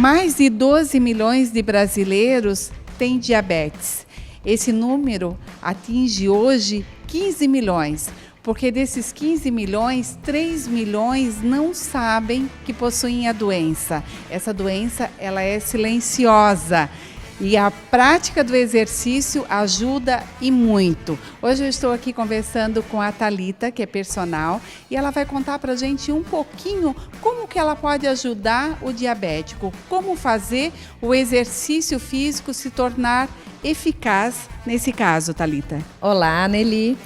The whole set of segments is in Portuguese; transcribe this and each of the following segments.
Mais de 12 milhões de brasileiros têm diabetes. Esse número atinge hoje 15 milhões, porque desses 15 milhões, 3 milhões não sabem que possuem a doença. Essa doença, ela é silenciosa. E a prática do exercício ajuda e muito. Hoje eu estou aqui conversando com a Thalita, que é personal, e ela vai contar para a gente um pouquinho como que ela pode ajudar o diabético, como fazer o exercício físico se tornar eficaz nesse caso, Thalita. Olá, Nelly.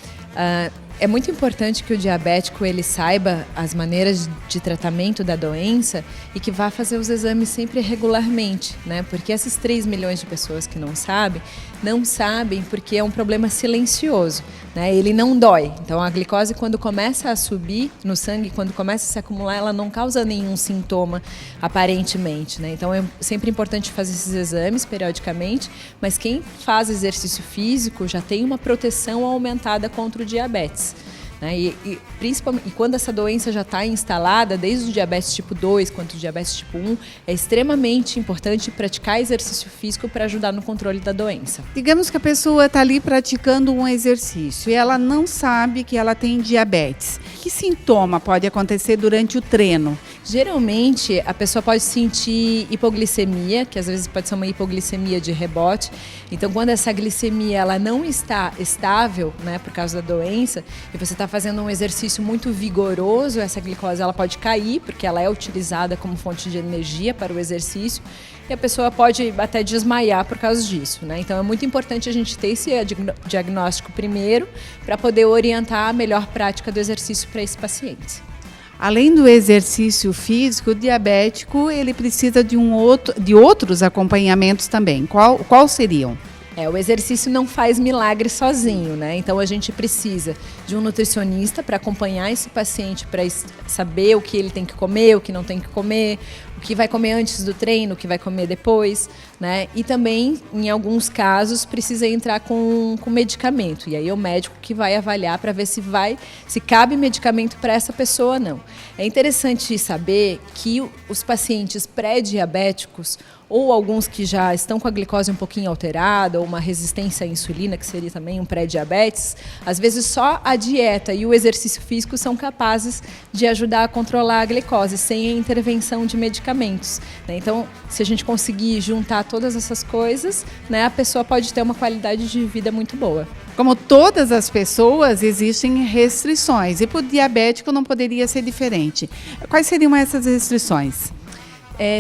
É muito importante que o diabético ele saiba as maneiras de tratamento da doença e que vá fazer os exames sempre regularmente, né? Porque esses 3 milhões de pessoas que não sabem porque é um problema silencioso, né? Ele não dói. Então a glicose, quando começa a subir no sangue, quando começa a se acumular, ela não causa nenhum sintoma aparentemente, né? Então é sempre importante fazer esses exames periodicamente, mas quem faz exercício físico já tem uma proteção aumentada contra o diabetes. Principalmente, e quando essa doença já está instalada, desde o diabetes tipo 2 quanto o diabetes tipo 1, é extremamente importante praticar exercício físico para ajudar no controle da doença. Digamos que a pessoa está ali praticando um exercício e ela não sabe que ela tem diabetes. Que sintoma pode acontecer durante o treino? Geralmente, a pessoa pode sentir hipoglicemia, que às vezes pode ser uma hipoglicemia de rebote. Então, quando essa glicemia ela não está estável, né, por causa da doença, e você está fazendo um exercício muito vigoroso, essa glicose ela pode cair, porque ela é utilizada como fonte de energia para o exercício, e a pessoa pode até desmaiar por causa disso, né? Então, é muito importante a gente ter esse diagnóstico primeiro, para poder orientar a melhor prática do exercício para esse paciente. Além do exercício físico, o diabético ele precisa de outros acompanhamentos também. Qual seriam? O exercício não faz milagre sozinho, né? Então a gente precisa de um nutricionista para acompanhar esse paciente, para saber o que ele tem que comer, o que não tem que comer, o que vai comer antes do treino, o que vai comer depois, né? E também, em alguns casos, precisa entrar com medicamento. E aí é o médico que vai avaliar para ver se cabe medicamento para essa pessoa ou não. É interessante saber que os pacientes pré-diabéticos, ou alguns que já estão com a glicose um pouquinho alterada, ou uma resistência à insulina, que seria também um pré-diabetes, às vezes só a dieta e o exercício físico são capazes de ajudar a controlar a glicose, sem a intervenção de medicamentos, né? Então, se a gente conseguir juntar todas essas coisas, né, a pessoa pode ter uma qualidade de vida muito boa. Como todas as pessoas, existem restrições, e para o diabético não poderia ser diferente. Quais seriam essas restrições?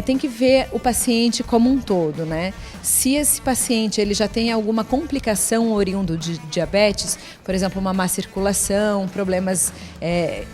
Tem que ver o paciente como um todo, né? Se esse paciente ele já tem alguma complicação oriundo de diabetes, por exemplo, uma má circulação,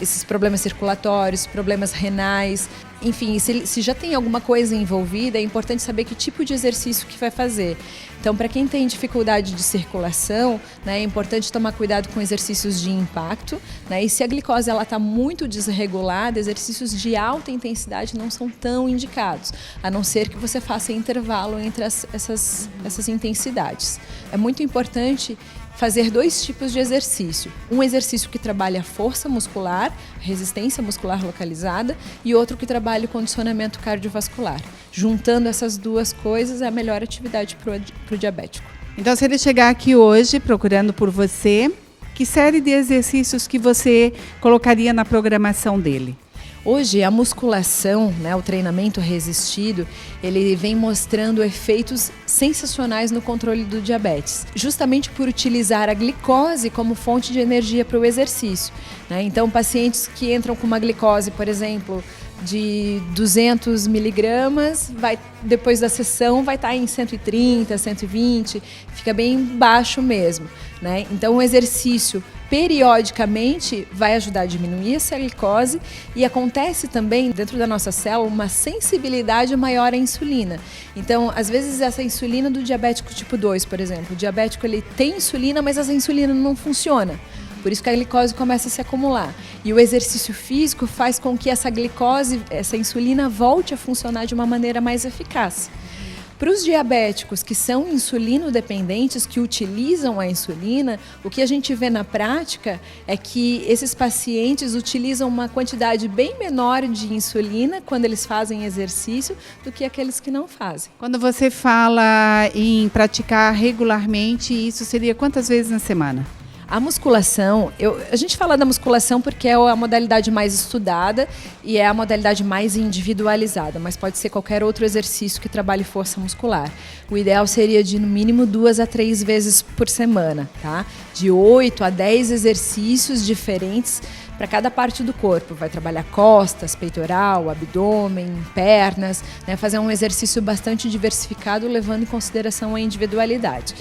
esses problemas circulatórios, problemas renais, enfim, se já tem alguma coisa envolvida, é importante saber que tipo de exercício que vai fazer. Então, para quem tem dificuldade de circulação, né, é importante tomar cuidado com exercícios de impacto, né? E se a glicose está muito desregulada, exercícios de alta intensidade não são tão indicados, a não ser que você faça intervalo entre essas intensidades. É muito importante fazer 2 tipos de exercício. Um exercício que trabalha a força muscular, resistência muscular localizada, e outro que trabalha o condicionamento cardiovascular. Juntando essas 2 coisas é a melhor atividade para o diabético. Então, se ele chegar aqui hoje procurando por você, que série de exercícios que você colocaria na programação dele? Hoje, a musculação, né, o treinamento resistido, ele vem mostrando efeitos sensacionais no controle do diabetes, justamente por utilizar a glicose como fonte de energia para o exercício, né? Então, pacientes que entram com uma glicose, por exemplo, de 200 miligramas, depois da sessão vai estar em 130, 120, fica bem baixo mesmo, né? Então, o exercício periodicamente vai ajudar a diminuir essa glicose, e acontece também dentro da nossa célula uma sensibilidade maior à insulina. Então, às vezes essa insulina do diabético tipo 2, por exemplo, o diabético ele tem insulina, mas essa insulina não funciona. Por isso que a glicose começa a se acumular. E o exercício físico faz com que essa glicose, essa insulina volte a funcionar de uma maneira mais eficaz. Para os diabéticos que são insulino-dependentes, que utilizam a insulina, o que a gente vê na prática é que esses pacientes utilizam uma quantidade bem menor de insulina quando eles fazem exercício do que aqueles que não fazem. Quando você fala em praticar regularmente, isso seria quantas vezes na semana? A musculação, a gente fala da musculação porque é a modalidade mais estudada e é a modalidade mais individualizada, mas pode ser qualquer outro exercício que trabalhe força muscular. O ideal seria de no mínimo 2 a 3 vezes por semana, tá? De 8 a 10 exercícios diferentes para cada parte do corpo. Vai trabalhar costas, peitoral, abdômen, pernas, né? Fazer um exercício bastante diversificado, levando em consideração a individualidade.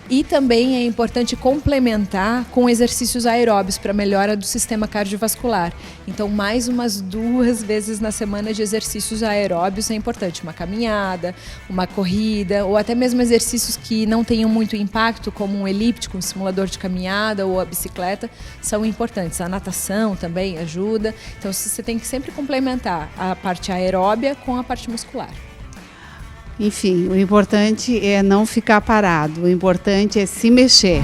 E também é importante complementar com exercícios aeróbios para melhora do sistema cardiovascular. Então, mais umas 2 vezes na semana de exercícios aeróbios é importante. Uma caminhada, uma corrida, ou até mesmo exercícios que não tenham muito impacto, como um elíptico, um simulador de caminhada ou a bicicleta, são importantes. A natação também ajuda. Então, você tem que sempre complementar a parte aeróbia com a parte muscular. Enfim, o importante é não ficar parado, o importante é se mexer.